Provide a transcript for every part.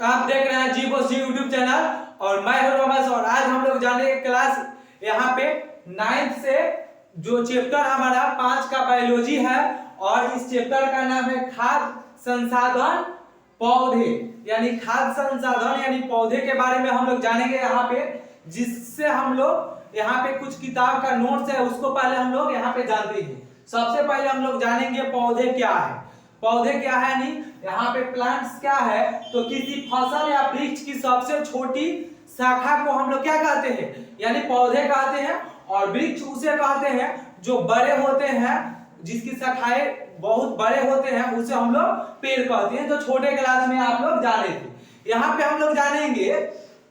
आप देख रहे हैं जीबोस यूट्यूब चैनल और मैं हूं रमेश। और आज हम लोग जाने क्लास यहाँ पे 9th से जो चैप्टर हमारा 5 का बायोलॉजी है और इस चैप्टर का नाम है खाद्य संसाधन पौधे, यानी खाद्य संसाधन यानी पौधे के बारे में हम लोग जानेंगे यहाँ पे, जिससे हम लोग यहाँ पे कुछ किताब का नोट्स है उसको पहले हम लोग यहाँ पे जानते हैं। सबसे पहले हम लोग जानेंगे पौधे क्या है। पौधे क्या है यानी यहाँ पे प्लांट्स क्या है, तो किसी फसल या वृक्ष की सबसे छोटी शाखा को हम लोग क्या कहते हैं, यानी पौधे कहते हैं। और वृक्ष उसे कहते हैं जो बड़े होते हैं, जिसकी शाखाएं बहुत बड़े होते हैं, उसे हम लोग पेड़ कहते हैं, जो छोटे क्लास में आप लोग जाने थे। यहाँ पे हम लोग जानेंगे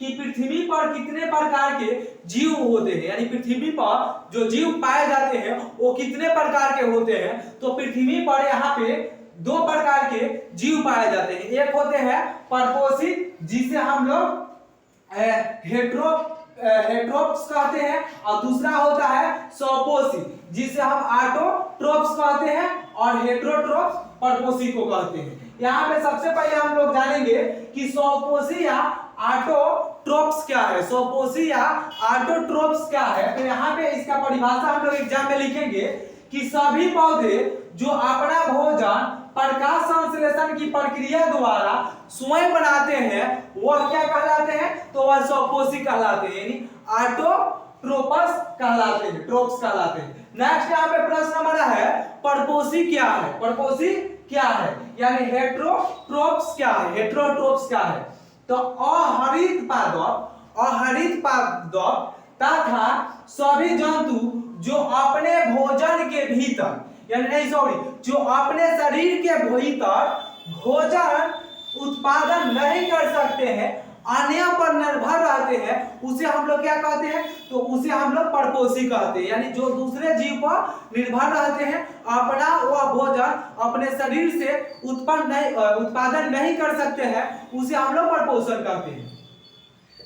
कि पृथ्वी पर कितने प्रकार के जीव होते हैं, यानी पृथ्वी पर जो जीव पाए जाते हैं वो कितने प्रकार के होते हैं। तो पृथ्वी पर यहाँ पे 2 प्रकार के जीव पाए जाते हैं। एक होते हैं परपोषी, जिसे हम लोग हेट्रोप्स कहते हैं, और दूसरा होता है स्वपोषी, जिसे हम ऑटोट्रोप्स कहते हैं, और हेटेरोट्रोप्स परपोषी को कहते हैं। यहाँ पे सबसे पहले हम लोग जानेंगे कि स्वपोषी या ऑटोट्रोप्स क्या है। स्वपोषी या ऑटोट्रोप्स क्या है, तो यहाँ पे इसका परिभाषा हम लोग एग्जाम में लिखेंगे कि सभी पौधे जो अपना भोजन प्रकाश संश्लेषण की प्रक्रिया द्वारा स्वयं बनाते हैं वह क्या कहलाते हैं, तो वह स्वपोषी कहलाते हैं, यानी ऑटोट्रोपस कहलाते हैं, ट्रोप्स कहलाते हैं। नेक्स्ट यहाँ पे प्रश्न हमारा है परपोषी क्या है। परपोषी क्या है यानी हेटेरोट्रोप्स क्या है, हेटेरोट्रोप्स क्या है, तो अहरित पादप तथा सभी जंतु जो अपने भोजन के भीतर, यानी नहीं सॉरी, जो अपने शरीर के भीतर भोजन उत्पादन नहीं कर सकते हैं, अन्य पर निर्भर रहते हैं, उसे हम लोग क्या कहते हैं, तो उसे हम लोग परपोषी कहते हैं। यानी जो दूसरे जीव पर निर्भर रहते हैं, अपना वह भोजन अपने शरीर से उत्पादन नहीं कर सकते हैं, उसे हम लोग परपोषण कहते हैं।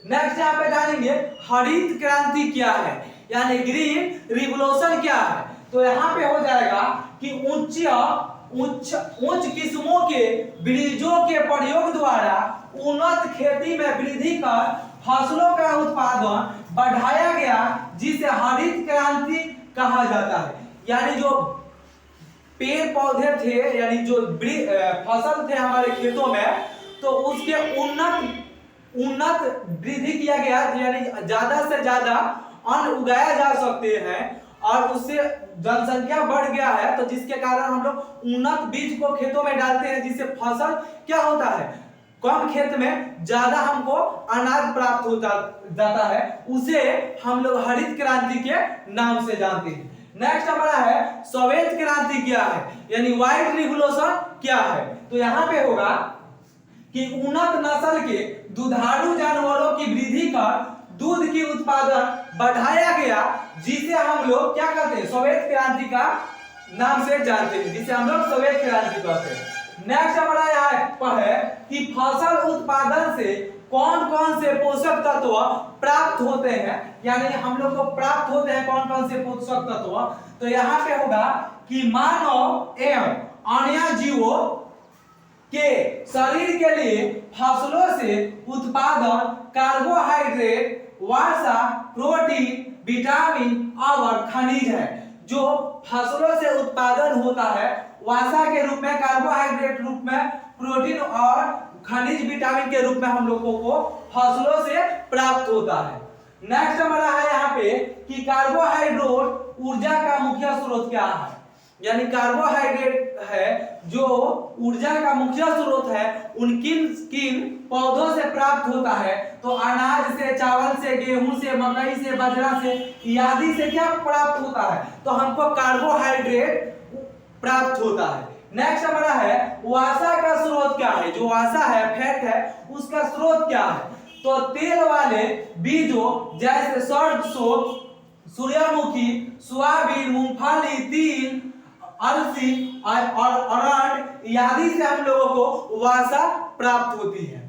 नेक्स्ट यहाँ पे जानेंगे हरित क्रांति क्या है, यानी ग्रीन रिवोल्यूशन क्या है। तो यहाँ पे हो जाएगा कि उच्च किस्मों के बीजों के प्रयोग द्वारा उन्नत खेती में वृद्धि कर फसलों का उत्पादन बढ़ाया गया, जिसे हरित क्रांति कहा जाता है। यानी जो पेड़ पौधे थे, यानी जो फसल थे हमारे खेतों में, तो उसके उन्नत वृद्धि किया गया, यानी ज्यादा से ज्यादा अन्न उगाया जा सकते हैं और उससे जनसंख्या बढ़ गया है, तो जिसके कारण हम लोग उन्नत बीज को खेतों में डालते हैं, जिससे फसल क्या होता है, कम खेत में ज्यादा हमको अनाज प्राप्त हो जाता है, उसे हम लोग हरित क्रांति के नाम से जानते हैं। नेक्स्ट हमारा है श्वेत क्रांति क्या है, यानी व्हाइट रिवोल्यूशन क्या है। तो यहाँ पे होगा कि उन्नत नस्ल के दुधारू जानवरों की वृद्धि कर दूध की उत्पादन बढ़ाया गया, जिसे हम लोग क्या कहते हैं, श्वेत क्रांति का नाम से जानते हैं, जिसे हम लोग श्वेत क्रांति कहते हैं। नेक्स्ट हमारा यहाँ पर है कि फसल उत्पादन से कौन कौन से पोषक तत्व प्राप्त होते हैं, यानी हम लोग को प्राप्त होते हैं कौन कौन से पोषक तत्व। तो यहाँ पे होगा कि मानव एवं अन्य जीवों के शरीर के लिए फसलों से उत्पादन कार्बोहाइड्रेट, वसा, प्रोटीन, विटामिन और खनिज है। जो फसलों से उत्पादन होता है वसा के रूप में, कार्बोहाइड्रेट रूप में, प्रोटीन और खनिज विटामिन के रूप में हम लोगों को फसलों से प्राप्त होता है। नेक्स्ट हमारा है यहाँ पे कि कार्बोहाइड्रेट ऊर्जा का मुख्य स्रोत क्या है, यानी कार्बोहाइड्रेट है जो ऊर्जा का मुख्य स्रोत है, उन किन पौधों से प्राप्त होता है, तो अनाज से, चावल से, गेहूं से, मकई से, बाजरा से इत्यादि से क्या प्राप्त होता है, तो हमको कार्बोहाइड्रेट प्राप्त होता है। नेक्स्ट हमारा है वसा का स्रोत क्या है, जो वसा है, फैट है, उसका स्रोत क्या है, तो तेल वाले बीजों जैसे सरसों, सूर्यमुखी, सोयाबीन, मूंगफली, तिल, अलसी और अरंड इत्यादि से हम लोगों को वसा प्राप्त होती है।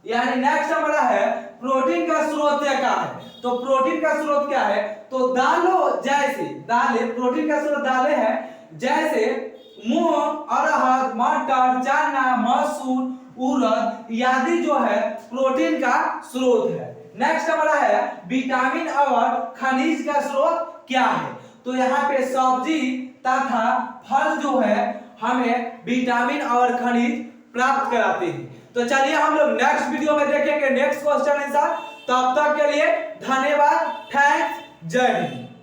यानी नेक्स्ट हमारा है प्रोटीन का स्रोत क्या है, तो प्रोटीन का स्रोत क्या है, तो दालों जैसे प्रोटीन का स्रोत दालें हैं, जैसे मूंग, अरहर, मटर, चना, मसूर, उड़द इत्यादि जो है प्रोटीन का स्रोत है। नेक्स्ट हमारा है विटामिन और खनिज का स्रोत क्या है। तो यहाँ पे सब्जी तथा फल जो है हमें विटामिन और खनिज प्राप्त कराते हैं। तो चलिए हम लोग नेक्स्ट वीडियो में देखेंगे नेक्स्ट क्वेश्चन आंसर। तब तक के लिए धन्यवाद। थैंक्स। जय हिंद।